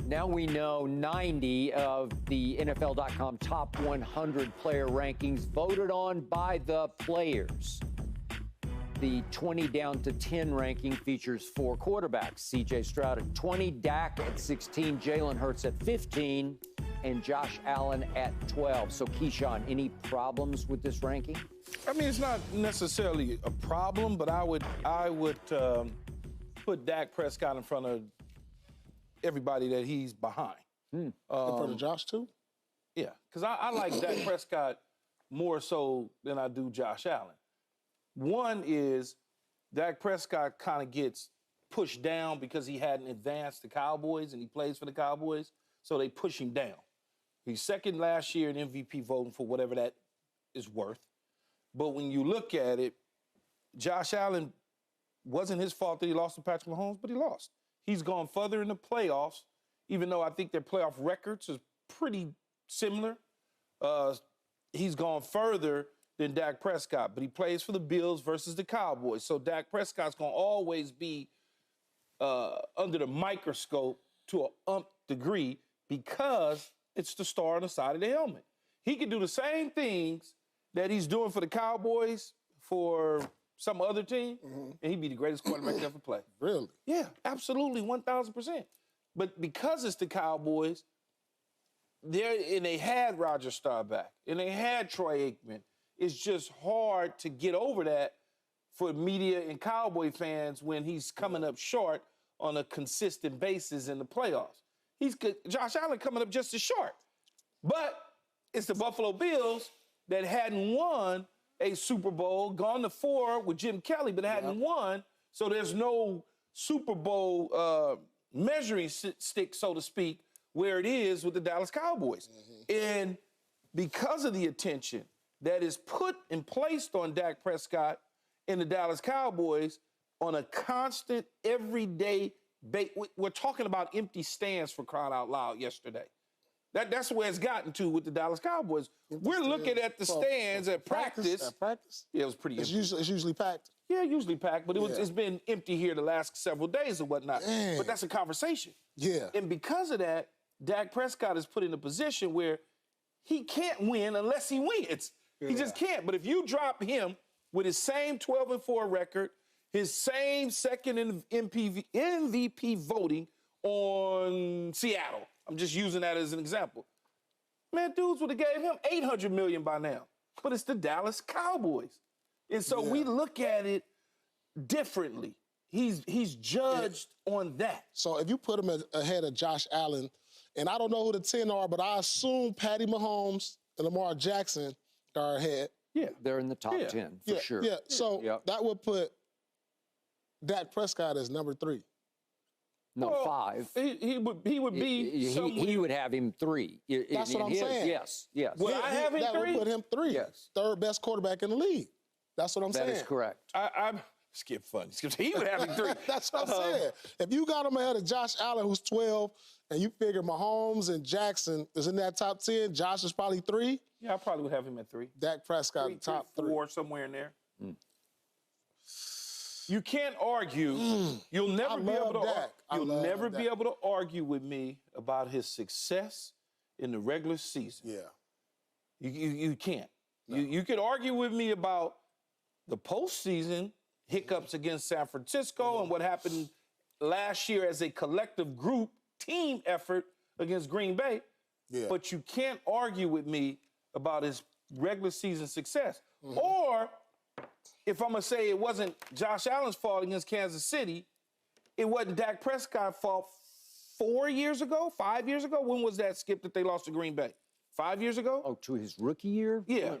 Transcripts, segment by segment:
Now we know 90 of the NFL.com top 100 player rankings voted on by the players. The 20 down to 10 ranking features 4 quarterbacks. C.J. Stroud at 20, Dak at 16, Jalen Hurts at 15, and Josh Allen at 12. So, Keyshawn, any problems with this ranking? I mean, it's not necessarily a problem, but I would put Dak Prescott in front of everybody that he's behind. In front of Josh, too? Yeah, because I like Dak Prescott more so than I do Josh Allen. One is Dak Prescott kind of gets pushed down because he hadn't advanced the Cowboys and he plays for the Cowboys, so they push him down. He's second last year in MVP voting for whatever that is worth. But when you look at it, Josh Allen, wasn't his fault that he lost to Patrick Mahomes, but he lost. He's gone further in the playoffs, even though I think their playoff records is pretty similar. He's gone further than Dak Prescott, but he plays for the Bills versus the Cowboys. So Dak Prescott's going to always be under the microscope to an degree because it's the star on the side of the helmet. He can do the same things that he's doing for the Cowboys for some other team, and he'd be the greatest quarterback to ever play. Really? Yeah, absolutely, 1,000%. But because it's the Cowboys, and they had Roger Staubach, and they had Troy Aikman, it's just hard to get over that for media and Cowboy fans when he's coming up short on a consistent basis in the playoffs. Josh Allen coming up just as short. But it's the Buffalo Bills that hadn't won a Super Bowl, gone to 4 with Jim Kelly, but hadn't won, so there's no Super Bowl measuring stick, so to speak, where it is with the Dallas Cowboys. And because of the attention that is put and placed on Dak Prescott and the Dallas Cowboys on a constant, everyday basis. We're talking about empty stands for crying out loud yesterday. That's where it's gotten to with the Dallas Cowboys. We're looking at the stands at practice. At practice? Yeah, it was pretty empty. It's usually packed? Yeah, usually packed, but it's been empty here the last several days and whatnot. But that's a conversation. Yeah. And because of that, Dak Prescott is put in a position where he can't win unless he wins. He just can't. But if you drop him with his same 12-4 record, his same second in MVP voting on Seattle, I'm just using that as an example. Man, dudes would have gave him $800 million by now. But it's the Dallas Cowboys. And so we look at it differently. He's judged on that. So if you put him ahead of Josh Allen, and I don't know who the 10 are, but I assume Patty Mahomes and Lamar Jackson are ahead. Yeah, they're in the top 10 for sure. Yeah, so that would put Dak Prescott as number 3. No, 5. He would be. He would have him 3. That's what I'm saying. Yes. Would I have him 3? That would put him 3. Yes. Third best quarterback in the league. That's what I'm saying. That is correct. I'm Skip funny. He would have him 3. That's what I'm saying. If you got him ahead of Josh Allen, who's 12, and you figure Mahomes and Jackson is in that top 10, Josh is probably 3. Yeah, I probably would have him at 3. Dak Prescott, top 3. 4, somewhere in there. You can't argue. You'll never be able to. You'll never be able to argue with me about his success in the regular season. Yeah, you can't. No. You could argue with me about the postseason hiccups against San Francisco and what happened last year as a collective group team effort against Green Bay. Yeah. But you can't argue with me about his regular season success. Or if I'm going to say it wasn't Josh Allen's fault against Kansas City, it wasn't Dak Prescott's fault 4 years ago, 5 years ago? When was that, Skip, that they lost to Green Bay? 5 years ago? Oh, to his rookie year? Yeah.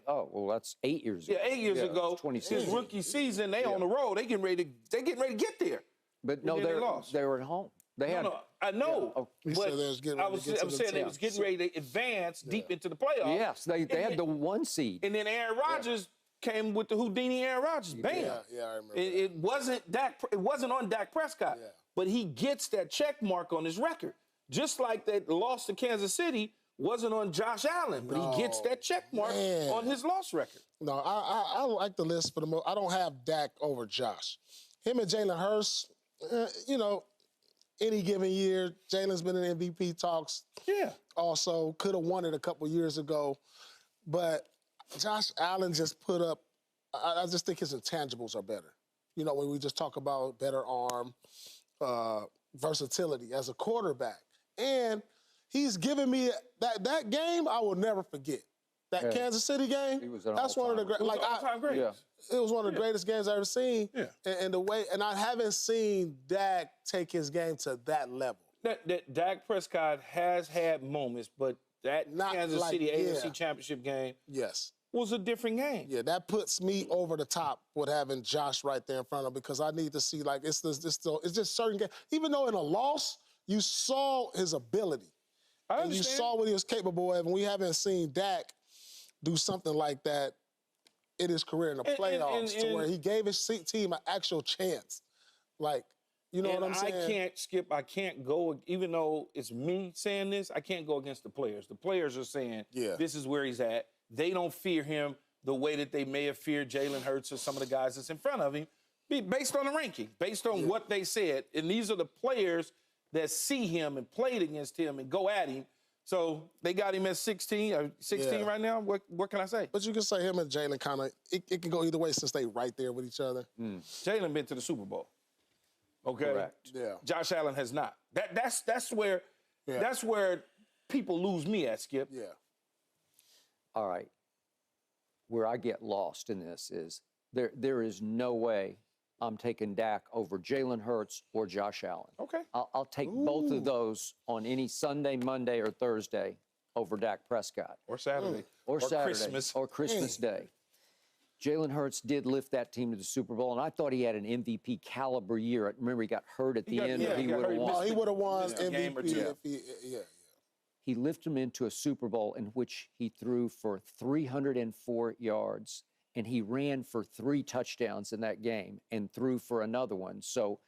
Oh, well, that's 8 years ago. Yeah, 8 years ago. His rookie season, they on the road. They getting ready to get there. But no, they were at home. No, I know. Yeah. Oh. But I was saying they was getting ready to advance deep into the playoffs. Yes, they had the 1 seed. And then Aaron Rodgers came with the Houdini Aaron Rodgers. Bam. Yeah, I remember. It wasn't on Dak Prescott. Yeah. But he gets that check mark on his record. Just like that loss to Kansas City wasn't on Josh Allen, but he gets that check mark on his loss record. No, I like the list for the most. I don't have Dak over Josh. Him and Jalen Hurts, any given year. Jalen's been in MVP talks. Yeah. Also, could have won it a couple years ago. But Josh Allen just put up, I just think his intangibles are better. You know, when we just talk about better arm, versatility as a quarterback. And he's given me that game I will never forget. That Kansas City game, that's one of the great. Like it was one of the greatest games I've ever seen. Yeah. And the way, and I haven't seen Dak take his game to that level. That Dak Prescott has had moments, but that Kansas City AFC Championship game, was a different game. Yeah, that puts me over the top with having Josh right there in front of him because I need to see it's just certain games. Even though in a loss, you saw his ability. And you saw what he was capable of, and we haven't seen Dak do something like that in his career in the playoffs to where he gave his team an actual chance. Like, you know what I'm saying? I can't go, even though it's me saying this, I can't go against the players. The players are saying, this is where he's at. They don't fear him the way that they may have feared Jalen Hurts or some of the guys that's in front of him, based on the ranking, based on what they said. And these are the players that see him and played against him and go at him. So they got him at 16 right now. What can I say? But you can say him and Jalen kind of, it can go either way since they right there with each other. Jalen been to the Super Bowl. Okay? Correct. Yeah. Josh Allen has not. That's where people lose me at, Skip. Yeah. All right. Where I get lost in this is there is no way I'm taking Dak over Jalen Hurts or Josh Allen. Okay. I'll take both of those on any Sunday, Monday, or Thursday over Dak Prescott. Or Saturday. Or Saturday. Christmas. Or Christmas Day. Jalen Hurts did lift that team to the Super Bowl, and I thought he had an MVP caliber year. Remember, he got hurt at the end. He would have won. He would have won MVP if He lifted him into a Super Bowl in which he threw for 304 yards, and he ran for 3 touchdowns in that game and threw for another one. So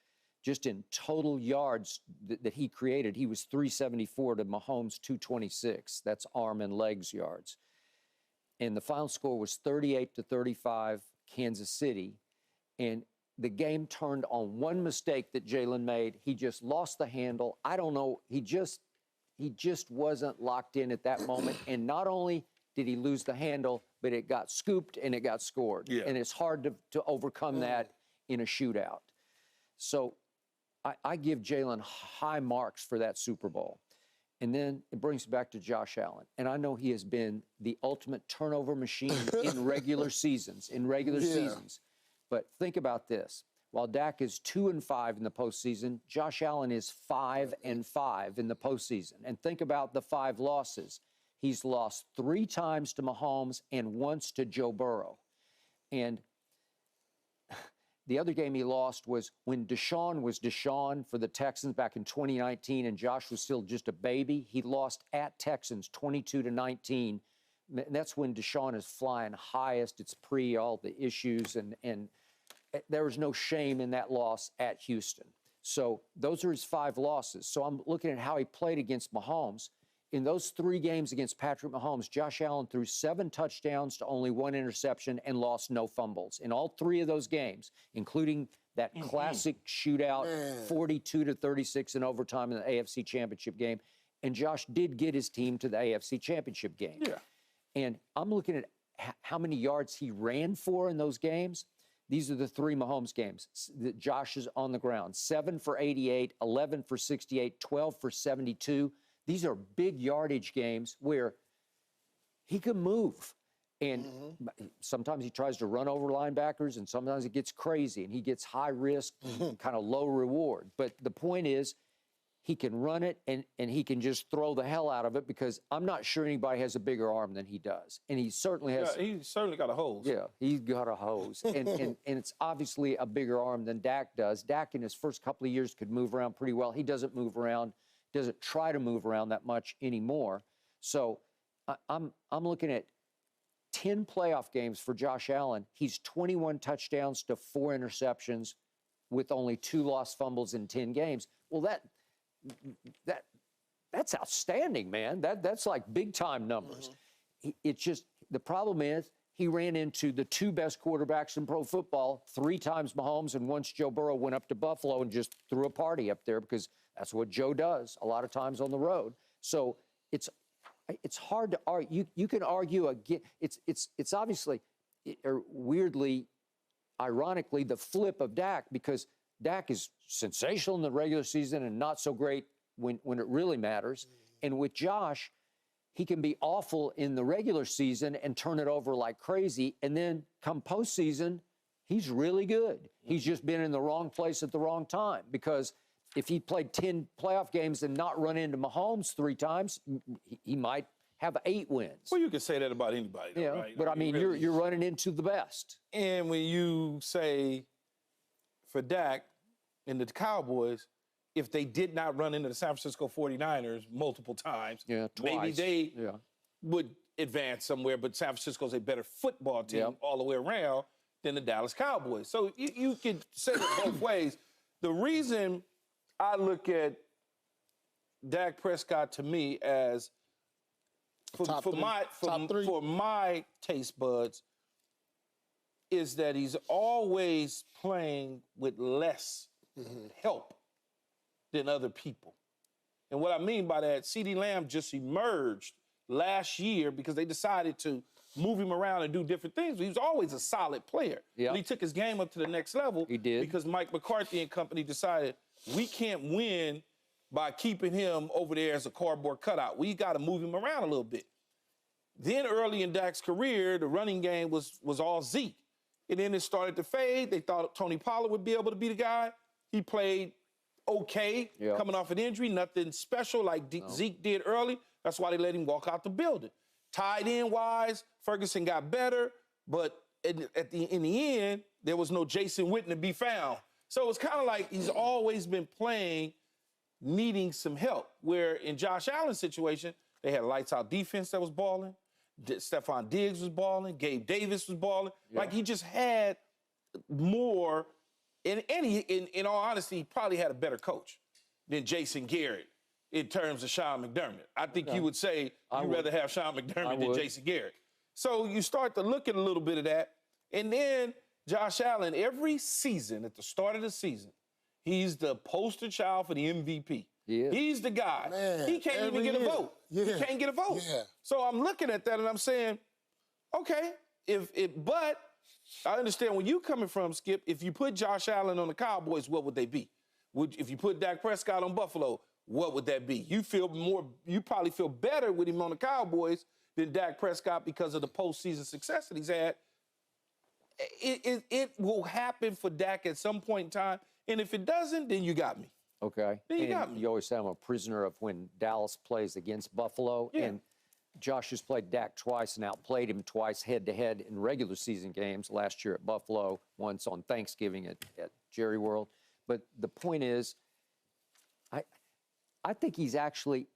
just in total yards that he created, he was 374 to Mahomes' 226. That's arm and legs yards. And the final score was 38-35 Kansas City. And the game turned on one mistake that Jalen made. He just lost the handle. I don't know. He just wasn't locked in at that moment. And not only did he lose the handle, but it got scooped and it got scored. Yeah. And it's hard to overcome that in a shootout. So I give Jalen high marks for that Super Bowl. And then it brings me back to Josh Allen. And I know he has been the ultimate turnover machine in regular seasons, But think about this. While Dak is 2-5 in the postseason, Josh Allen is 5-5 in the postseason. And think about the 5 losses. He's lost 3 times to Mahomes and once to Joe Burrow. And the other game he lost was when Deshaun was Deshaun for the Texans back in 2019 and Josh was still just a baby. He lost at Texans 22-19. And that's when Deshaun is flying highest. It's pre all the issues and there was no shame in that loss at Houston. So those are his 5 losses. So I'm looking at how he played against Mahomes. In those 3 games against Patrick Mahomes, Josh Allen threw 7 touchdowns to only 1 interception and lost no fumbles. In all 3 of those games, including that classic shootout, 42-36 in overtime in the AFC Championship game. And Josh did get his team to the AFC Championship game. Yeah. And I'm looking at how many yards he ran for in those games. These are the 3 Mahomes games that Josh is on the ground. 7 for 88, 11 for 68, 12 for 72. These are big yardage games where he can move. And sometimes he tries to run over linebackers, and sometimes it gets crazy, and he gets high risk, kind of low reward. But the point is, he can run it, and he can just throw the hell out of it because I'm not sure anybody has a bigger arm than he does. And he certainly has. Yeah, he's certainly got a hose. Yeah, he's got a hose. and it's obviously a bigger arm than Dak does. Dak in his first couple of years could move around pretty well. He doesn't move around, doesn't try to move around that much anymore. So I'm looking at 10 playoff games for Josh Allen. He's 21 touchdowns to 4 interceptions with only 2 lost fumbles in 10 games. Well, that's outstanding, man. That's like big time numbers. It's just the problem is he ran into the 2 best quarterbacks in pro football 3 times Mahomes, and once Joe Burrow went up to Buffalo and just threw a party up there because That's what Joe does a lot of times on the road. So it's hard to argue. You can argue again. It's obviously, or weirdly, ironically, the flip of Dak, because Dak is sensational in the regular season and not so great when it really matters. And with Josh, he can be awful in the regular season and turn it over like crazy. And then come postseason, he's really good. He's just been in the wrong place at the wrong time, because if he played 10 playoff games and not run into Mahomes 3 times, he might have 8 wins. Well, you can say that about anybody, though, yeah, right? But I mean, really, you're running into the best. And when you say for Dak and the Cowboys, if they did not run into the San Francisco 49ers multiple times, maybe they would advance somewhere, but San Francisco's a better football team all the way around than the Dallas Cowboys. So you can say it both ways. The reason I look at Dak Prescott, to me, as for my taste buds, is that he's always playing with less help than other people. And what I mean by that, CeeDee Lamb just emerged last year because they decided to move him around and do different things. He was always a solid player. Yep. But he took his game up to the next level. He did. Because Mike McCarthy and company decided we can't win by keeping him over there as a cardboard cutout. We got to move him around a little bit. Then early in Dak's career, the running game was all Zeke. And then it started to fade. They thought Tony Pollard would be able to be the guy. He played okay, coming off an injury, nothing special like Zeke did early. That's why they let him walk out the building. Tight end wise, Ferguson got better, but in the end, there was no Jason Witten to be found. So it's kind of like he's always been playing, needing some help. Where in Josh Allen's situation, they had a lights-out defense that was balling. Stephon Diggs was balling. Gabe Davis was balling. Like, he just had more. In all honesty, he probably had a better coach than Jason Garrett in terms of Sean McDermott. I think you would say you'd rather have Sean McDermott than Jason Garrett. So you start to look at a little bit of that. And then Josh Allen, every season, at the start of the season, he's the poster child for the MVP. Yeah. He's the guy. Man, he can't even get a vote. Yeah. He can't get a vote. Yeah. So I'm looking at that and I'm saying, okay, but I understand where you're coming from, Skip. If you put Josh Allen on the Cowboys, what would they be? If you put Dak Prescott on Buffalo, what would that be? You probably feel better with him on the Cowboys than Dak Prescott because of the postseason success that he's had. It will happen for Dak at some point in time, and if it doesn't, then you got me. Okay. Then you got me. You always say I'm a prisoner of when Dallas plays against Buffalo, and Josh has played Dak twice and outplayed him twice head-to-head in regular season games, last year at Buffalo, once on Thanksgiving at Jerry World. But the point is, I think he's actually,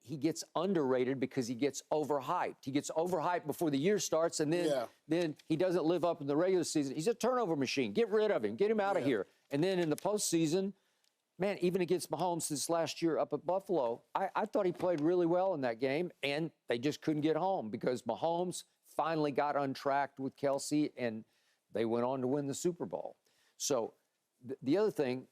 he gets underrated because he gets overhyped. He gets overhyped before the year starts, and then he doesn't live up in the regular season. He's a turnover machine. Get rid of him. Get him out of here. And then in the postseason, man, even against Mahomes this last year up at Buffalo, I thought he played really well in that game, and they just couldn't get home because Mahomes finally got untracked with Kelsey, and they went on to win the Super Bowl. So the other thing,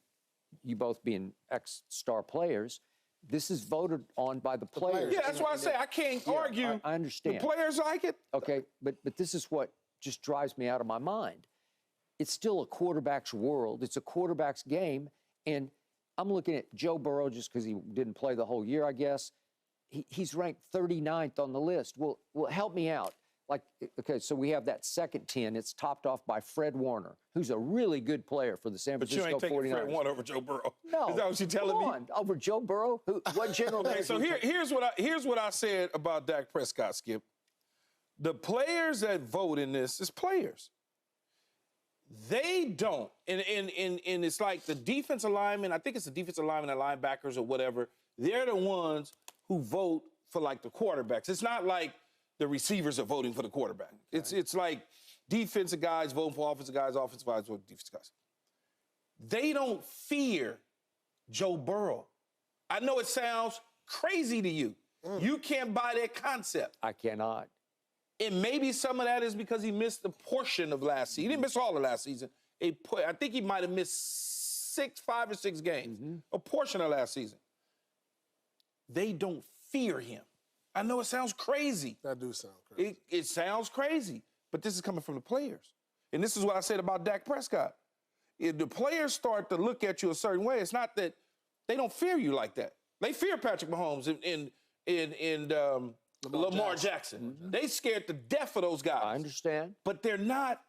you both being ex-star players, this is voted on by the players. Yeah, that's why I say I can't argue. I understand. The players like it. Okay, but this is what just drives me out of my mind. It's still a quarterback's world. It's a quarterback's game, and I'm looking at Joe Burrow just because he didn't play the whole year, I guess. He's ranked 39th on the list. Well, help me out. Like, okay, so we have that second 10. It's topped off by Fred Warner, who's a really good player for the San Francisco 49ers. But you ain't taking Fred Warner over Joe Burrow. No. Is that what you're telling me? Over Joe Burrow? What general manager? So here's what I said about Dak Prescott, Skip. The players that vote in this is players. They don't. And it's like the defensive linemen, I think it's the defensive linemen and linebackers or whatever, they're the ones who vote for, like, the quarterbacks. It's not like the receivers are voting for the quarterback. Okay. It's like defensive guys voting for offensive guys, offensive guys voting for defensive guys. They don't fear Joe Burrow. I know it sounds crazy to you. You can't buy that concept. I cannot. And maybe some of that is because he missed the portion of last season. He didn't miss all of last season. I think he might have missed 5 or 6 games, a portion of last season, they don't fear him. I know it sounds crazy. That do sound crazy. It sounds crazy, but this is coming from the players. And this is what I said about Dak Prescott. If the players start to look at you a certain way, it's not that they don't fear you like that. They fear Patrick Mahomes and Lamar Jackson. They scared to death of those guys. I understand. But they're not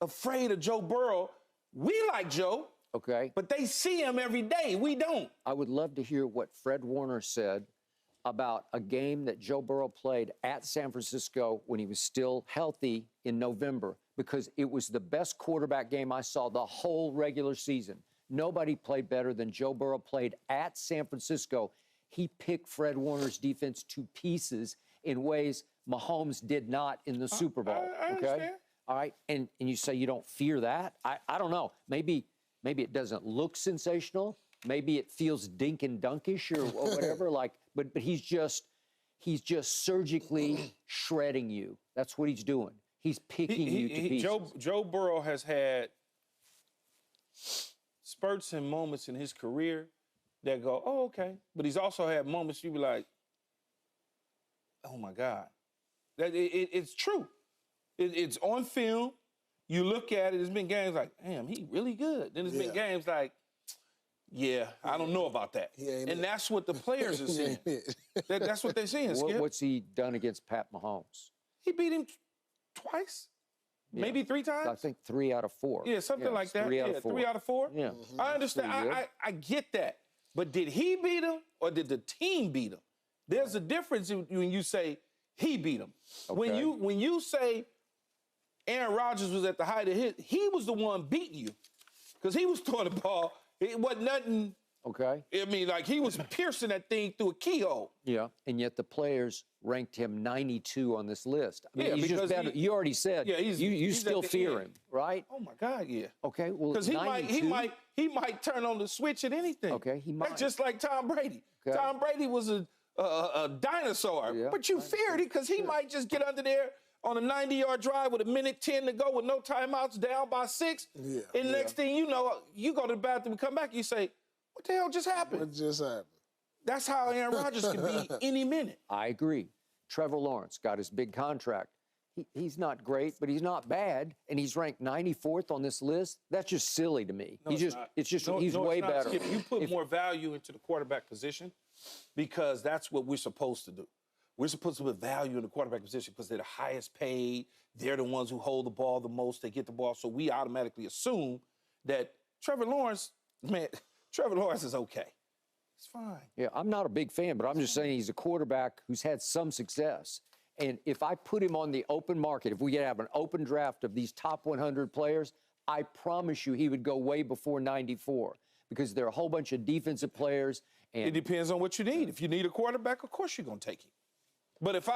afraid of Joe Burrow. We like Joe. Okay. But they see him every day. We don't. I would love to hear what Fred Warner said about a game that Joe Burrow played at San Francisco when he was still healthy in November, because it was the best quarterback game I saw the whole regular season. Nobody played better than Joe Burrow played at San Francisco. He picked Fred Warner's defense to pieces in ways Mahomes did not in the Super Bowl. I understand. All right. And you say you don't fear that? I don't know. Maybe it doesn't look sensational. Maybe it feels dink and dunkish or whatever. But he's just surgically shredding you. That's what he's doing. He's picking you to pieces. Joe Burrow has had spurts and moments in his career that go, oh, okay. But he's also had moments you be like, oh, my God. It's true. It's on film. You look at it, there's been games like, damn, he really good. Then there's been games like, yeah, I don't know about that. And that's what the players are seeing. That's what they're seeing, Skip. What's he done against Pat Mahomes? He beat him twice, maybe 3 times. I think 3 out of 4. Yeah, something like that. 3 out of 4. 3 out of 4. Yeah. I understand. I get that. But did he beat him or did the team beat him? There's a difference when you say he beat him. Okay. When you say Aaron Rodgers was at the height of his, he was the one beating you because he was throwing the ball. It wasn't nothing. Okay. I mean, like he was piercing that thing through a keyhole. Yeah, and yet the players ranked him 92 on this list. I mean, Yeah, he's just because better. You already said you still fear him, right? Oh my God, yeah. Okay, well, because he might turn on the switch at anything. Okay, he might. That's just like Tom Brady. Okay. Tom Brady was a dinosaur, but you feared it because he might just get under there on a 90-yard drive with 1:10 to go with no timeouts, down by 6. Yeah, and next thing you know, you go to the bathroom and come back, you say, what the hell just happened? What just happened? That's how Aaron Rodgers can be any minute. I agree. Trevor Lawrence got his big contract. He's not great, but he's not bad, and he's ranked 94th on this list. That's just silly to me. No, he's way better. Skip, you put more value into the quarterback position because that's what we're supposed to do. We're supposed to put value in the quarterback position because they're the highest paid. They're the ones who hold the ball the most. They get the ball. So we automatically assume that Trevor Lawrence is okay. It's fine. Yeah, I'm not a big fan, but I'm just saying he's a quarterback who's had some success. And if I put him on the open market, if we could have an open draft of these top 100 players, I promise you he would go way before 94 because there are a whole bunch of defensive players. And it depends on what you need. If you need a quarterback, of course you're going to take him. But if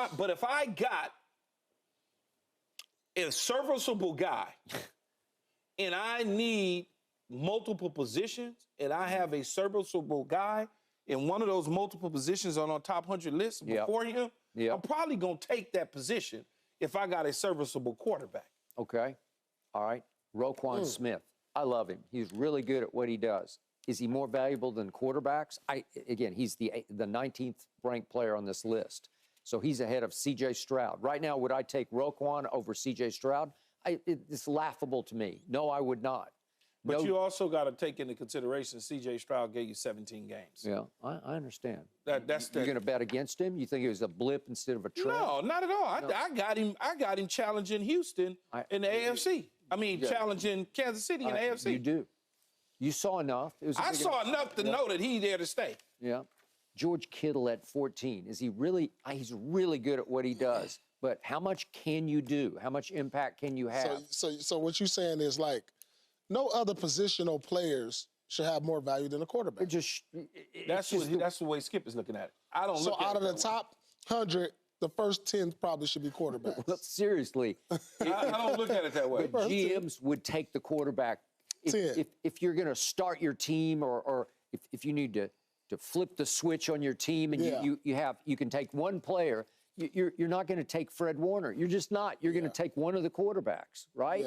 I got a serviceable guy and I need multiple positions and I have a serviceable guy in one of those multiple positions on our top 100 list before him, I'm probably going to take that position if I got a serviceable quarterback. Okay. All right. Roquan Smith. I love him. He's really good at what he does. Is he more valuable than quarterbacks? Again, he's the 19th ranked player on this list. So he's ahead of C.J. Stroud. Right now, would I take Roquan over C.J. Stroud? It's laughable to me. No, I would not. But you also got to take into consideration C.J. Stroud gave you 17 games. Yeah, I understand. You're going to bet against him? You think it was a blip instead of a trend? No, not at all. I got him challenging Houston in the AFC. I mean, challenging Kansas City in the AFC. You do. You saw enough. I saw enough to know that he's there to stay. Yeah. George Kittle at 14. Is he really? He's really good at what he does. But how much can you do? How much impact can you have? So what you're saying is like, no other positional players should have more value than a quarterback. That's the way Skip is looking at it. I don't look at it. So out of the top 100, the first 10 probably should be quarterbacks. Well, seriously. I don't look at it that way. But GMs would take the quarterback. If you're going to start your team or if you need to flip the switch on your team and you can take one player, you're not going to take Fred Warner. You're just not. You're going to take one of the quarterbacks, right?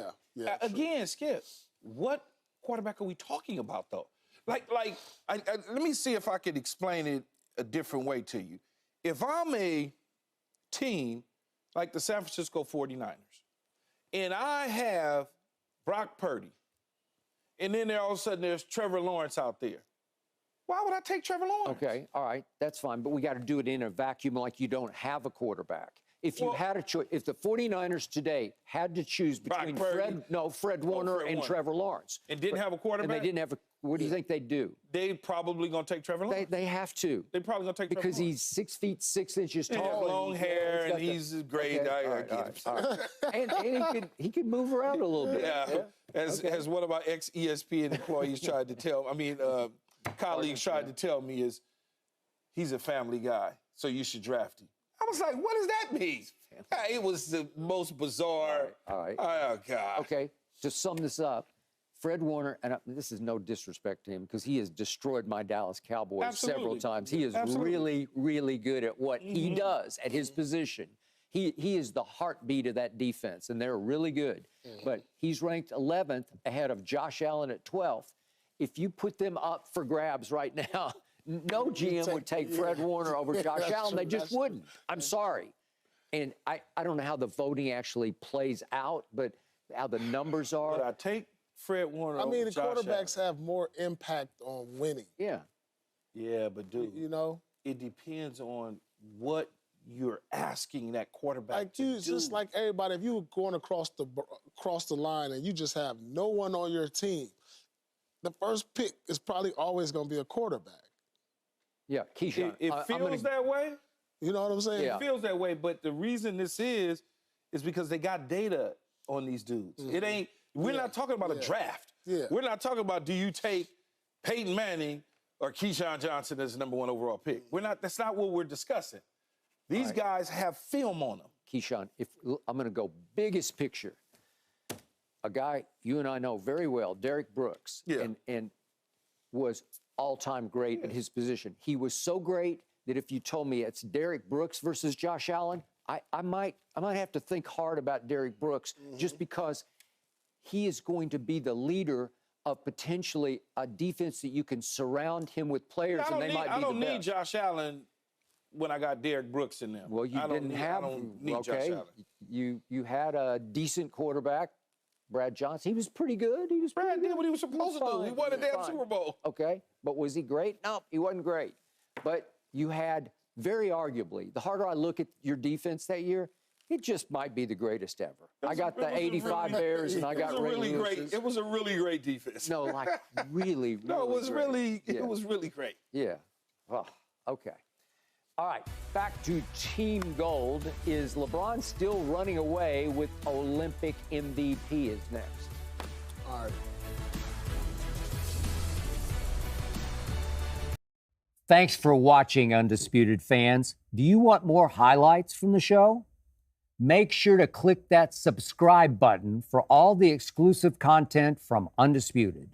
Again, Skip, what quarterback are we talking about, though? Let me see if I can explain it a different way to you. If I'm a team like the San Francisco 49ers, and I have Brock Purdy, and then all of a sudden there's Trevor Lawrence out there, why would I take Trevor Lawrence? Okay, all right, that's fine, but we got to do it in a vacuum like you don't have a quarterback. If you had a choice, if the 49ers today had to choose between Fred Warner and Trevor Lawrence. And didn't have a quarterback? And they didn't have a, what do you think they'd do? They probably going to take Trevor Lawrence. They have to. They probably going to take Trevor Because Lawrence. he's 6 feet 6 inches tall. He has long hair, and he's great. Okay, and he could move around a little bit. Yeah. As one of our ex-ESPN employees tried to tell, colleagues tried to tell me is, he's a family guy, so you should draft him. I was like, what does that mean? It was the most bizarre. All right. Oh, God. Okay, to sum this up, Fred Warner, and this is no disrespect to him because he has destroyed my Dallas Cowboys several times. He is really, really good at what he does at his position. He is the heartbeat of that defense, and they're really good. But he's ranked 11th ahead of Josh Allen at 12th. If you put them up for grabs right now, no GM would take Fred Warner over Josh Allen. They just wouldn't. I'm sorry. And I don't know how the voting actually plays out, but how the numbers are. But I take Fred Warner over the Josh quarterbacks Allen. have more impact on winning. Yeah. Yeah, but dude, it depends on what you're asking that quarterback to do. It's just like everybody, if you were going across the line and you just have no one on your team, the first pick is probably always going to be a quarterback. Yeah, Keyshawn. It feels that way. You know what I'm saying? It feels that way, but the reason this is because they got data on these dudes. It ain't, we're not talking about a draft. Yeah. We're not talking about, do you take Peyton Manning or Keyshawn Johnson as the #1 overall pick? That's not what we're discussing. These guys have film on them. Keyshawn, I'm going to go biggest picture. A guy you and I know very well, Derek Brooks, and was all-time great at his position. He was so great that if you told me it's Derek Brooks versus Josh Allen, I might have to think hard about Derek Brooks just because he is going to be the leader of potentially a defense that you can surround him with players, and they might be the best. I don't need Josh Allen when I got Derek Brooks in there. Well, you didn't have him. Okay, you had a decent quarterback, Brad Johnson. He was pretty good. Brad did what he was supposed to do. He won a damn Super Bowl. Okay, but was he great? No, he wasn't great. But you had, very arguably, the harder I look at your defense that year, it just might be the greatest ever. I got the 85 Bears, and I got Ray Lewis. It was a really great defense. No, like really, really No, it was great. it was really great. Yeah. Well, okay. All right, back to Team Gold. Is LeBron still running away with Olympic MVP is next. All right. Thanks for watching, Undisputed fans. Do you want more highlights from the show? Make sure to click that subscribe button for all the exclusive content from Undisputed.